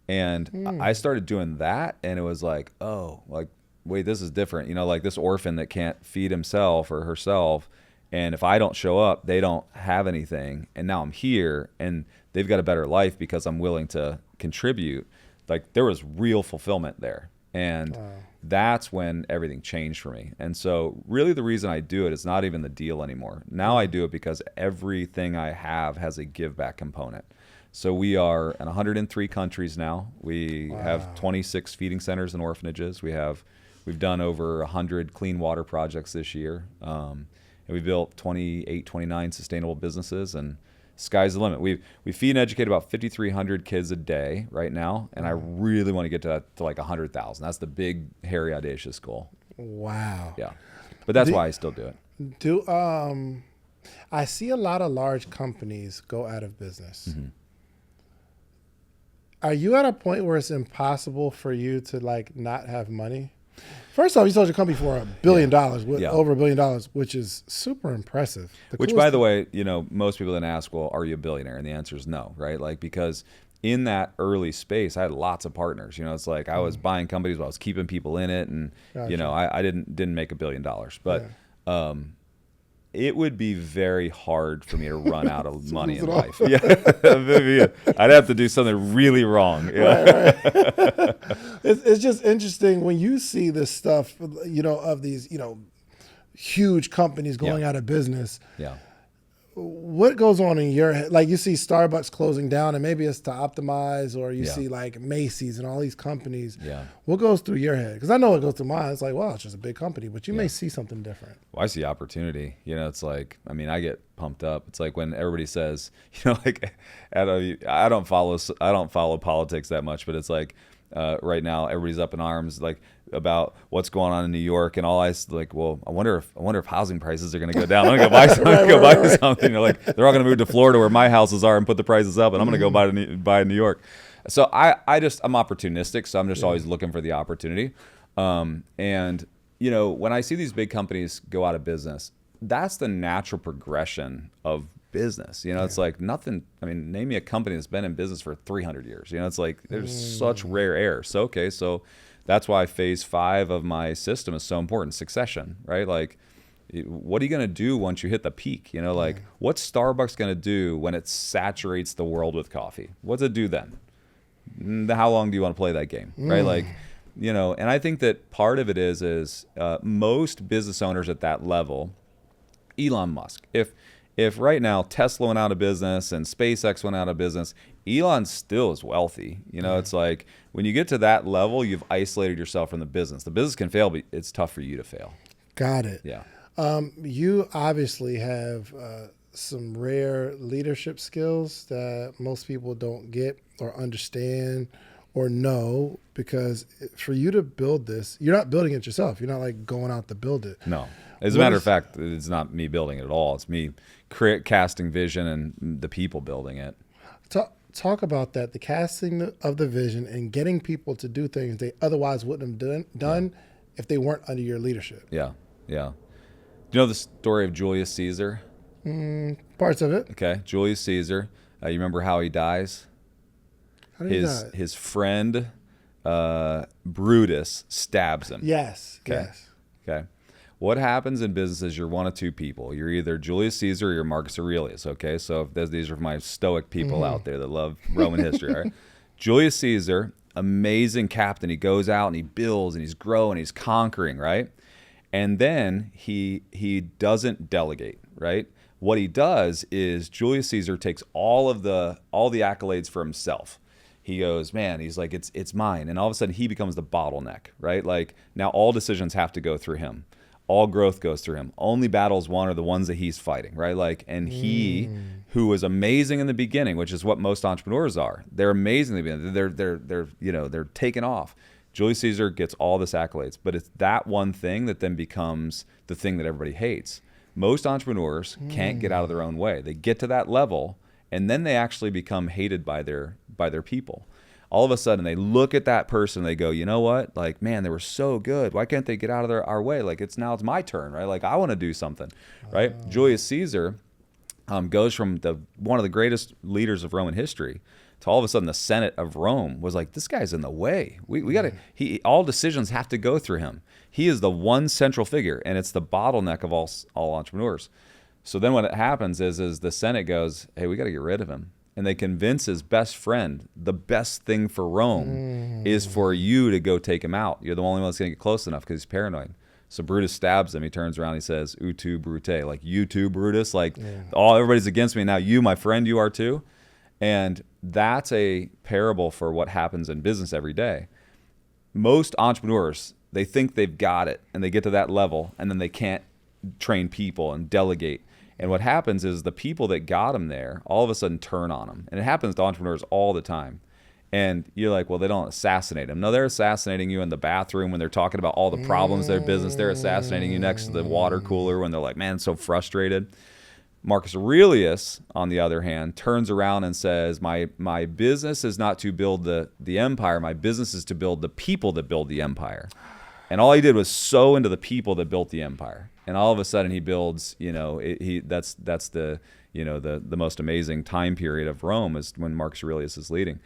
And I started doing that, and it was like, oh, like, wait, this is different. Like this orphan that can't feed himself or herself, and if I don't show up, they don't have anything. And now I'm here, and they've got a better life because I'm willing to contribute. Like there was real fulfillment there. And that's when everything changed for me. And so really the reason I do it is not even the deal anymore. Now I do it because everything I have has a give back component. So we are in 103 countries now. We have 26 feeding centers and orphanages. We've done over 100 clean water projects this year. And we built 28, 29 sustainable businesses, and sky's the limit. We feed and educate about 5,300 kids a day right now, and I really want to get to like 100,000. That's the big, hairy, audacious goal. Wow. Yeah, but that's why I still do it. I see a lot of large companies go out of business. Mm-hmm. Are you at a point where it's impossible for you to like not have money? First off, you sold your company for $1 billion, over $1 billion, which is super impressive. Which, by the way, most people then ask, well, are you a billionaire? And the answer is no, right? Like, because in that early space, I had lots of partners. It's like I was buying companies, but I was keeping people in it, and I didn't make $1 billion. But it would be very hard for me to run out of money in life. Yeah, I'd have to do something really wrong. Yeah. Right. It's just interesting when you see this stuff, of these, huge companies going out of business. Yeah. What goes on in your head? Like you see Starbucks closing down, and maybe it's to optimize, or you see like Macy's and all these companies. Yeah. What goes through your head? Because I know what goes through mine. It's like, well, it's just a big company, but you may see something different. Well, I see opportunity. It's like, I get pumped up. It's like when everybody says, like, I don't follow politics that much, but it's like right now everybody's up in arms, like about what's going on in New York, and all I like, well, I wonder if housing prices are going to go down. I'm going to go buy something. Buy something. Like they're all going to move to Florida where my houses are and put the prices up, and I'm going to go buy in New York. So I'm opportunistic, so I'm just always looking for the opportunity. And when I see these big companies go out of business, that's the natural progression of business. It's like nothing. Name me a company that's been in business for 300 years. It's like there's such rare air. So so that's why phase 5 of my system is so important. Succession, right? Like what are you going to do once you hit the peak? Like what's Starbucks going to do when it saturates the world with coffee? What's it do then? How long do you want to play that game? Right? Like, and I think that part of it is most business owners at that level, Elon Musk, if right now Tesla went out of business and SpaceX went out of business, Elon still is wealthy. It's like when you get to that level, you've isolated yourself from the business. The business can fail, but it's tough for you to fail. Got it. Yeah. You obviously have some rare leadership skills that most people don't get or understand or know, because for you to build this, you're not building it yourself. You're not like going out to build it. No. As a matter of fact, it's not me building it at all. It's me casting vision and the people building it. Talk about that, the casting of the vision and getting people to do things they otherwise wouldn't have done if they weren't under your leadership. Yeah, yeah. Do you know the story of Julius Caesar? Parts of it. Okay, Julius Caesar. You remember how he dies? How did he die? His friend Brutus stabs him. Yes. Okay. Yes. Okay. What happens in business is you're one of two people. You're either Julius Caesar or you're Marcus Aurelius. Okay, so these are my stoic people out there that love Roman history. Right? Julius Caesar, amazing captain. He goes out and he builds and he's growing, he's conquering, right? And then he doesn't delegate, right? What he does is Julius Caesar takes all the accolades for himself. He goes, man, he's like, it's mine. And all of a sudden he becomes the bottleneck, right? Like now all decisions have to go through him. All growth goes through him. Only battles won are the ones that he's fighting, right? Like, and he, who was amazing in the beginning, which is what most entrepreneurs are. They're amazing in the beginning. They're taken off. Julius Caesar gets all this accolades, but it's that one thing that then becomes the thing that everybody hates. Most entrepreneurs can't get out of their own way. They get to that level, and then they actually become hated by their people. All of a sudden, they look at that person, and they go, you know what? Like, man, they were so good. Why can't they get out of our way? Like, it's my turn, right? Like, I want to do something, right? Julius Caesar goes from one of the greatest leaders of Roman history to all of a sudden the Senate of Rome was like, this guy's in the way. We got to. All decisions have to go through him. He is the one central figure, and it's the bottleneck of all entrepreneurs. So then what happens is the Senate goes, hey, we got to get rid of him. And they convince his best friend, the best thing for Rome is for you to go take him out. You're the only one that's going to get close enough because he's paranoid. So Brutus stabs him. He turns around. He says, "Utu Brute," like you too, Brutus. Like everybody's against me now. You, my friend, you are too. And that's a parable for what happens in business every day. Most entrepreneurs, they think they've got it, and they get to that level, and then they can't train people and delegate. And what happens is the people that got them there all of a sudden turn on them. And it happens to entrepreneurs all the time. And you're like, well, they don't assassinate them. No, they're assassinating you in the bathroom when they're talking about all the problems of their business. They're assassinating you next to the water cooler when they're like, man, so frustrated. Marcus Aurelius, on the other hand, turns around and says, my business is not to build the empire. My business is to build the people that build the empire. And all he did was sow into the people that built the empire. And all of a sudden he builds, that's the most amazing time period of Rome is when Marcus Aurelius is leading.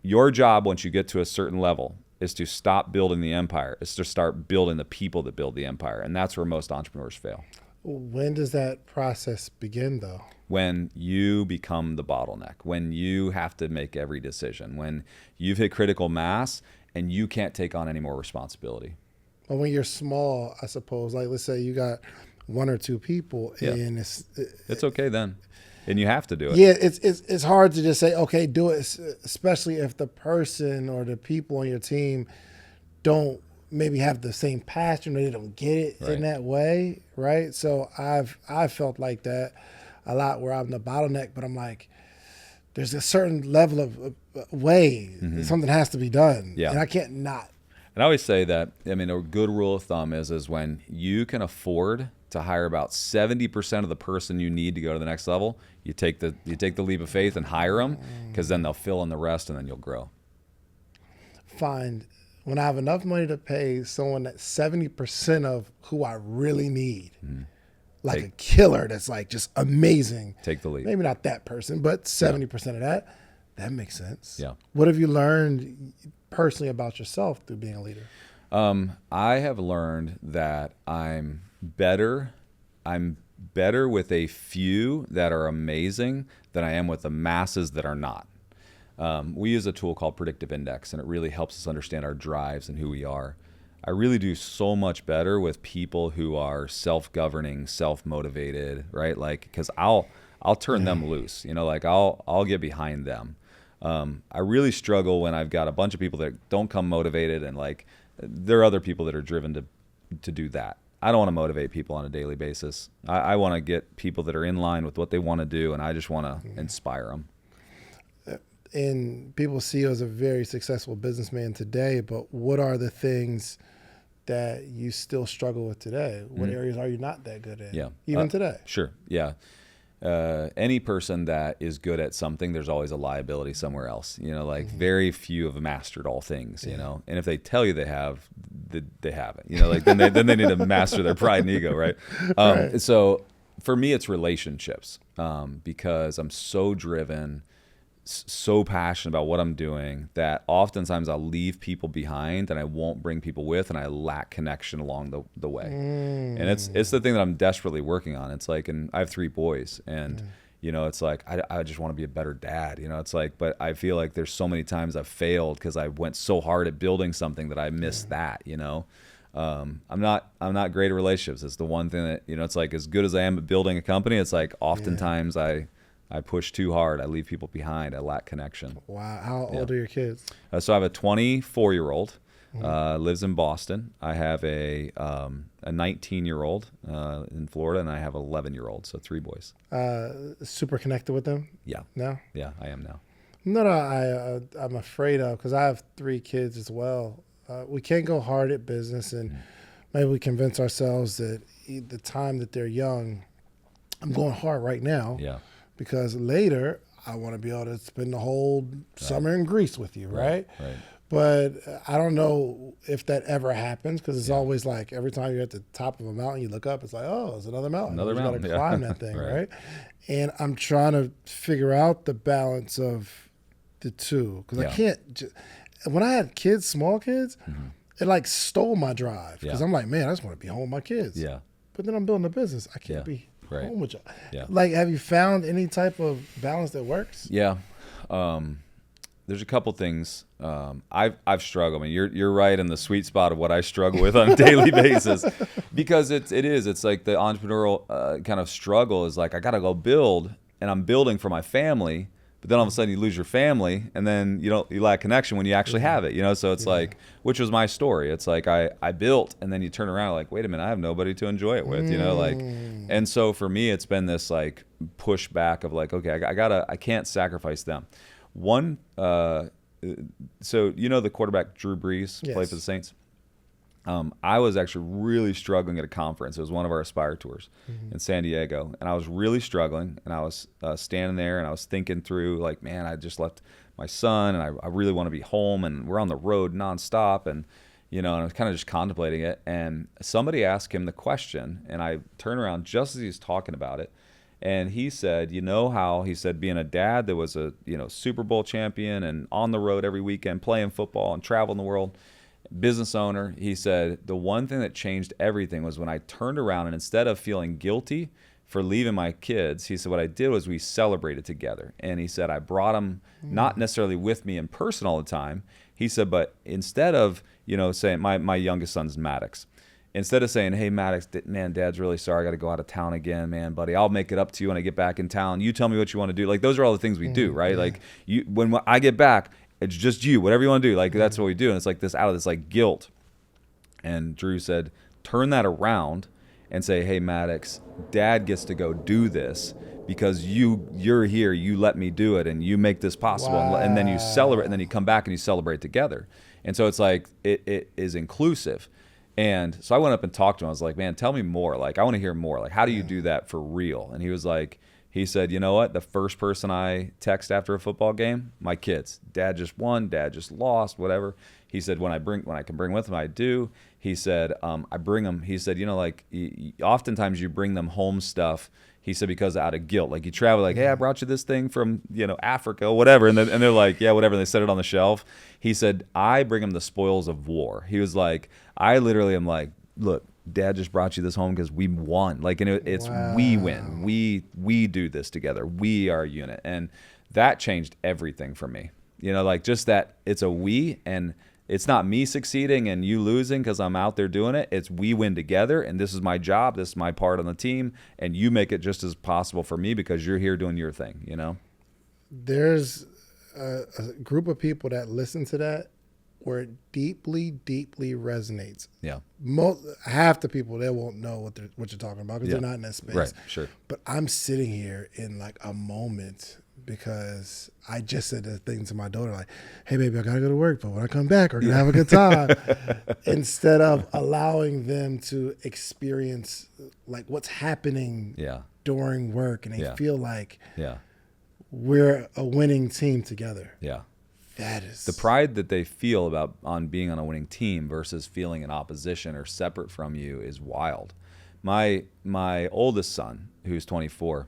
Your job once you get to a certain level is to stop building the empire. It's to start building the people that build the empire. And that's where most entrepreneurs fail. When does that process begin, though? When you become the bottleneck, when you have to make every decision, when you've hit critical mass and you can't take on any more responsibility. Well, when you're small, I suppose, like let's say you got one or two people, and it's okay then, and you have to do it. Yeah, it's hard to just say, okay, do it, especially if the person or the people on your team don't maybe have the same passion or they don't get it in that way, right? So I've felt like that a lot where I'm the bottleneck, but I'm like, there's a certain level of way something has to be done, and I can't not. And I always say that, I mean, a good rule of thumb is when you can afford to hire about 70% of the person you need to go to the next level, you take the leap of faith and hire them, because then they'll fill in the rest and then you'll grow. Find when I have enough money to pay someone that's 70% of who I really need, like a killer that's like just amazing. Take the leap. Maybe not that person, but 70% of that. That makes sense. Yeah. What have you learned personally about yourself through being a leader? I have learned that I'm better. I'm better with a few that are amazing than I am with the masses that are not. We use a tool called Predictive Index, and it really helps us understand our drives and who we are. I really do so much better with people who are self-governing, self-motivated, right? Like, because I'll turn them loose, like I'll get behind them. I really struggle when I've got a bunch of people that don't come motivated, and like there are other people that are driven to do that. I don't want to motivate people on a daily basis. I want to get people that are in line with what they want to do, and I just want to inspire them. And people see you as a very successful businessman today, but what are the things that you still struggle with today? What areas are you not that good at? Yeah. Even today? Sure. Yeah. Any person that is good at something, there's always a liability somewhere else. Very few have mastered all things, and if they tell you they have, they haven't. Then they need to master their pride and ego, right? Right. So for me, it's relationships, because I'm so driven, so passionate about what I'm doing that oftentimes I'll leave people behind and I won't bring people with, and I lack connection along the way. And it's the thing that I'm desperately working on. It's like, and I have 3 boys, and it's like I just want to be a better dad. It's like, but I feel like there's so many times I've failed because I went so hard at building something that I missed that. I'm not great at relationships. It's the one thing that it's like, as good as I am at building a company, it's like oftentimes I push too hard. I leave people behind. I lack connection. Wow. How old are your kids? So I have a 24-year-old, lives in Boston. I have a 19-year-old in Florida, and I have an 11-year-old. So 3 boys. Super connected with them? Yeah. No? Yeah, I am now. No, I'm afraid of, because I have 3 kids as well. We can't go hard at business, and maybe we convince ourselves that the time that they're young, I'm going hard right now. Yeah. Because later I want to be able to spend the whole summer in Greece with you, right? Right. But I don't know if that ever happens, because it's always like every time you're at the top of a mountain, you look up, it's like, oh, it's another mountain. Another mountain. You got to climb that thing, Right. right? And I'm trying to figure out the balance of the two, because I can't. When I had kids, small kids, it like stole my drive, because I'm like, man, I just want to be home with my kids. Yeah. But then I'm building a business. I can't be home with y'all. Yeah. Like, have you found any type of balance that works? Yeah. There's a couple things. I've struggled. I mean, you're right in the sweet spot of what I struggle with on a daily basis, because it's like the entrepreneurial kind of struggle is like, I got to go build, and I'm building for my family, but then all of a sudden you lose your family, and then you lack connection when you actually have it, so it's like, which was my story. It's like I built, and then you turn around like, wait a minute, I have nobody to enjoy it with, and so for me, it's been this like pushback of like, okay, I can't sacrifice them. One, so the quarterback Drew Brees played for the Saints. I was actually really struggling at a conference. It was one of our Aspire tours in San Diego, and I was really struggling. And I was standing there, and I was thinking through like, man, I just left my son, and I really want to be home, and we're on the road nonstop, and and I was kind of just contemplating it. And somebody asked him the question, and I turned around just as he was talking about it. And he said, he said, being a dad that was a, Super Bowl champion and on the road every weekend playing football and traveling the world, business owner, he said, the one thing that changed everything was when I turned around, and instead of feeling guilty for leaving my kids, he said, what I did was we celebrated together. And he said, I brought them not necessarily with me in person all the time. He said, but instead of, saying, my youngest son's Maddox. Instead of saying, hey, Maddox, man, Dad's really sorry. I got to go out of town again, man, buddy. I'll make it up to you when I get back in town. You tell me what you want to do. Like, those are all the things we do, right? Like, when I get back, it's just you. Whatever you want to do, like, that's what we do. And it's like this out of this, like, guilt. And Drew said, turn that around and say, hey, Maddox, Dad gets to go do this because you're here. You let me do it, and you make this possible. Wow. And then you celebrate, and then you come back and you celebrate together. And so it's like it is inclusive. And so I went up and talked to him. I was like, man, tell me more. Like, I want to hear more. Like, how do you do that for real? And he was like, he said, you know what? The first person I text after a football game, my kids. Dad just won. Dad just lost. Whatever. He said, when I can bring with them, I do. He said, I bring them. He said, oftentimes you bring them home stuff. He said, because out of guilt, like you travel, like, hey, I brought you this thing from, Africa, whatever. And they're like, yeah, whatever. And they set it on the shelf. He said, I bring them the spoils of war. He was like, I literally am like, look, Dad just brought you this home because we won. Like, and it's we win. We do this together. We are a unit. And that changed everything for me. You know, like just that it's a we, and it's not me succeeding and you losing because I'm out there doing it. It's we win together, and this is my job. This is my part on the team, and you make it just as possible for me because you're here doing your thing, you know? There's a group of people that listen to that where it deeply, deeply resonates. Yeah. Half the people, they won't know what you're talking about because they're not in that space. Right, sure. But I'm sitting here in like a moment because I just said the thing to my daughter, like, hey, baby, I got to go to work, but when I come back, we're going to have a good time. Instead of allowing them to experience like what's happening during work, and they feel like we're a winning team together. Yeah. That is the pride that they feel about on being on a winning team versus feeling in opposition or separate from you is wild. My oldest son, who's 24,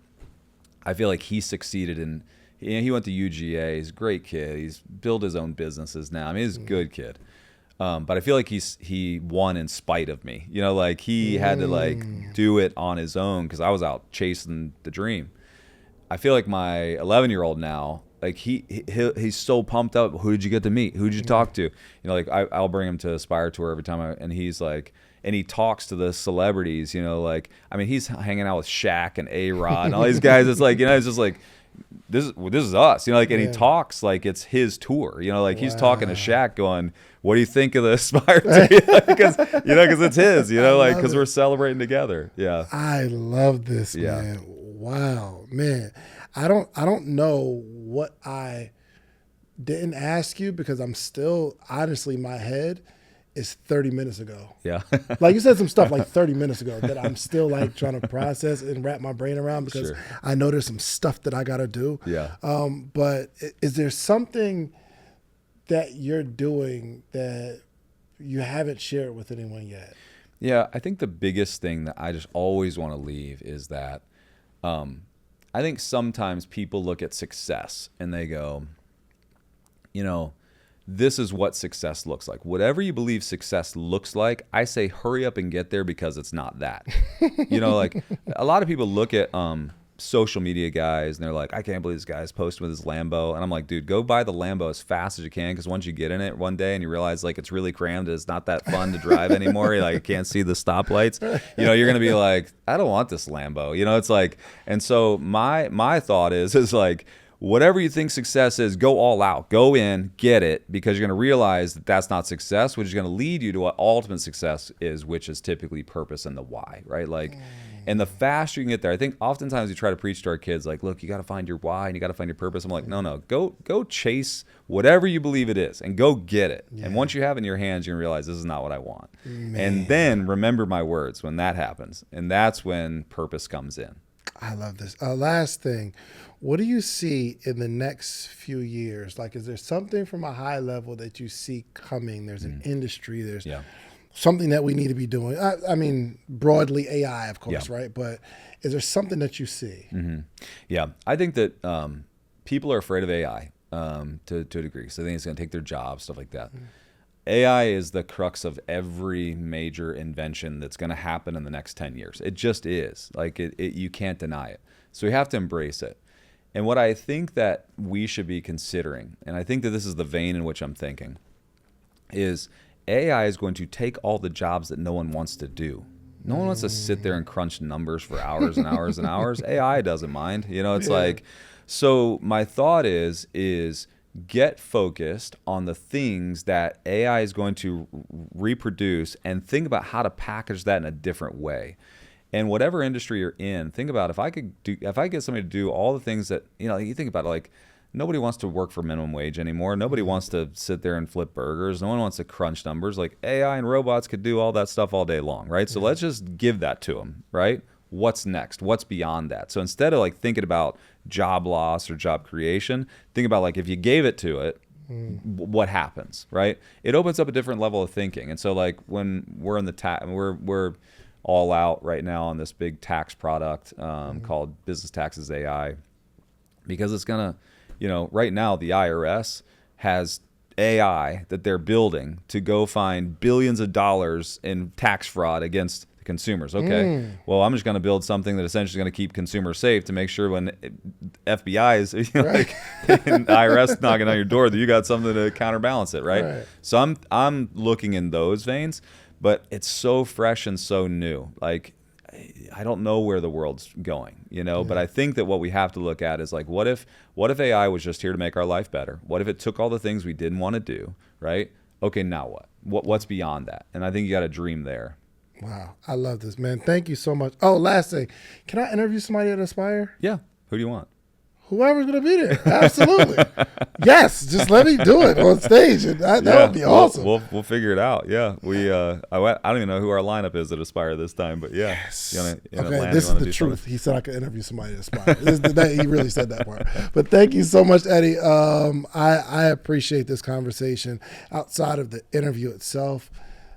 I feel like he succeeded in. He went to UGA. He's a great kid. He's built his own businesses now. I mean, he's a good kid. But I feel like he won in spite of me. You know, like he had to like do it on his own because I was out chasing the dream. I feel like my 11-year-old now, like he's so pumped up. Who did you get to meet? Who did you talk to? You know, like I'll bring him to Aspire Tour every time, and he's like, and he talks to the celebrities. You know, like I mean, he's hanging out with Shaq and A-Rod and all these guys. It's like, you know, it's just like this is us. You know, like, and he talks like it's his tour. You know, like he's talking to Shaq, going, "What do you think of the Aspire Tour?" Because because it's his. You know, like because we're celebrating together. Yeah, I love this, man. Wow, man. I don't know what I didn't ask you because I'm still, honestly, my head is 30 minutes ago. Yeah. Like you said some stuff like 30 minutes ago that I'm still like trying to process and wrap my brain around because I know there's some stuff that I got to do. Yeah. But is there something that you're doing that you haven't shared with anyone yet? Yeah, I think the biggest thing that I just always want to leave is that I think sometimes people look at success and they go, you know, this is what success looks like. Whatever you believe success looks like, I say hurry up and get there because it's not that. You know, like a lot of people look at social media guys and they're like, I can't believe this guy's posting with his Lambo. And I'm like, dude, go buy the Lambo as fast as you can, because once you get in it one day and you realize like it's really crammed, it's not that fun to drive anymore. You're like, I can't see the stoplights. You know, you're gonna be like, I don't want this Lambo. You know, it's like, and so my thought is like, whatever you think success is, go all out, go in, get it, because you're going to realize that that's not success, which is going to lead you to what ultimate success is, which is typically purpose and the why, right? Like, and the faster you can get there, I think oftentimes we try to preach to our kids, like, look, you got to find your why and you got to find your purpose. I'm like, no, go chase whatever you believe it is and go get it. Yeah. And once you have it in your hands, you're going to realize this is not what I want. Man. And then remember my words when that happens. And that's when purpose comes in. I love this. Last thing, what do you see in the next few years? Like, is there something from a high level that you see coming? There's an industry, there's something that we need to be doing. I mean, broadly AI, of course, right? But is there something that you see? Mm-hmm. Yeah, I think that people are afraid of AI to a degree. So they think it's going to take their jobs, stuff like that. Mm-hmm. AI is the crux of every major invention that's going to happen in the next 10 years. It just is. Like, you can't deny it. So we have to embrace it. And what I think that we should be considering, and I think that this is the vein in which I'm thinking, is AI is going to take all the jobs that no one wants to do. No one wants to sit there and crunch numbers for hours and hours and hours. AI doesn't mind. You know, it's like, so my thought is get focused on the things that AI is going to reproduce and think about how to package that in a different way. And whatever industry you're in, think about if I get somebody to do all the things that, you know, you think about it, like, nobody wants to work for minimum wage anymore. Nobody wants to sit there and flip burgers. No one wants to crunch numbers. Like, AI and robots could do all that stuff all day long, right? So let's just give that to them, right? What's next? What's beyond that? So instead of like thinking about job loss or job creation, think about like if you gave it to it, what happens, right? It opens up a different level of thinking. And so like when we're in the we're all out right now on this big tax product called Business Taxes AI, because it's gonna, you know, right now the IRS has AI that they're building to go find billions of dollars in tax fraud against the consumers. Okay, well, I'm just going to build something that essentially is going to keep consumers safe to make sure when FBI is, like, and IRS knocking on your door, that you got something to counterbalance it, right? So I'm looking in those veins, but it's so fresh and so new. Like, I don't know where the world's going, but I think that what we have to look at is like, what if AI was just here to make our life better? What if it took all the things we didn't want to do, right? Okay, now what? What's beyond that? And I think you got to dream there. Wow. I love this, man. Thank you so much. Oh, last thing. Can I interview somebody at Aspire? Yeah. Who do you want? Whoever's going to be there. Absolutely. Yes. Just let me do it on stage. That would be awesome. We'll figure it out. Yeah. I don't even know who our lineup is at Aspire this time, but yeah. Yes. Okay. This is the truth. Something? He said I could interview somebody at Aspire. He really said that part. But thank you so much, Eddie. I appreciate this conversation. Outside of the interview itself,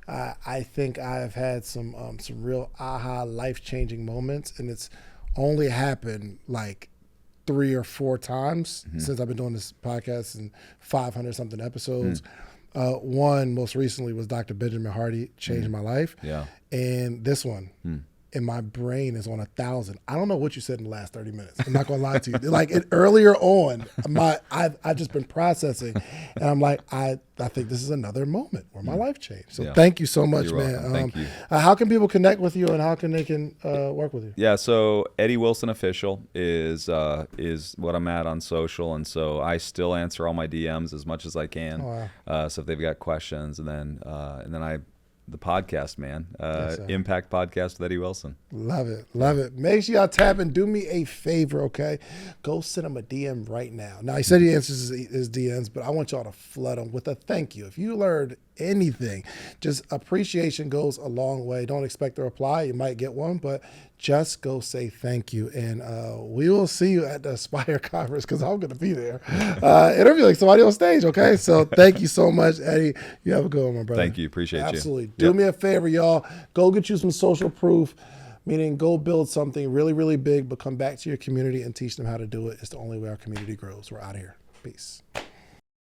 I think I've had some real aha life-changing moments, and it's only happened like 3 or 4 times since I've been doing this podcast and 500 something episodes. One most recently was Dr. Benjamin Hardy, changed my life. Yeah. And this one, and my brain is on 1,000. I don't know what you said in the last 30 minutes. I'm not gonna lie to you. Like earlier on, I've just been processing, and I'm like, I think this is another moment where my life changed. So thank you so much, man. Thank you. How can people connect with you, and how can they work with you? Yeah, so Eddie Wilson Official is what I'm at on social, and so I still answer all my DMs as much as I can. Oh, wow. So if they've got questions, and then the podcast, man. Impact Podcast with Eddie Wilson. Love it. Love it. Make sure y'all tap and do me a favor, okay? Go send him a DM right now. Now, he said he answers his DMs, but I want y'all to flood him with a thank you. If you learned anything, just appreciation goes a long way. Don't expect a reply. You might get one, but just go say thank you. And we will see you at the Aspire Conference, because I'm going to be there interviewing somebody on stage, okay? So thank you so much, Eddie. You have a good one, my brother. Thank you. Appreciate you. Absolutely. Do me a favor, y'all. Go get you some social proof, meaning go build something really, really big, but come back to your community and teach them how to do it. It's the only way our community grows. We're out of here. Peace.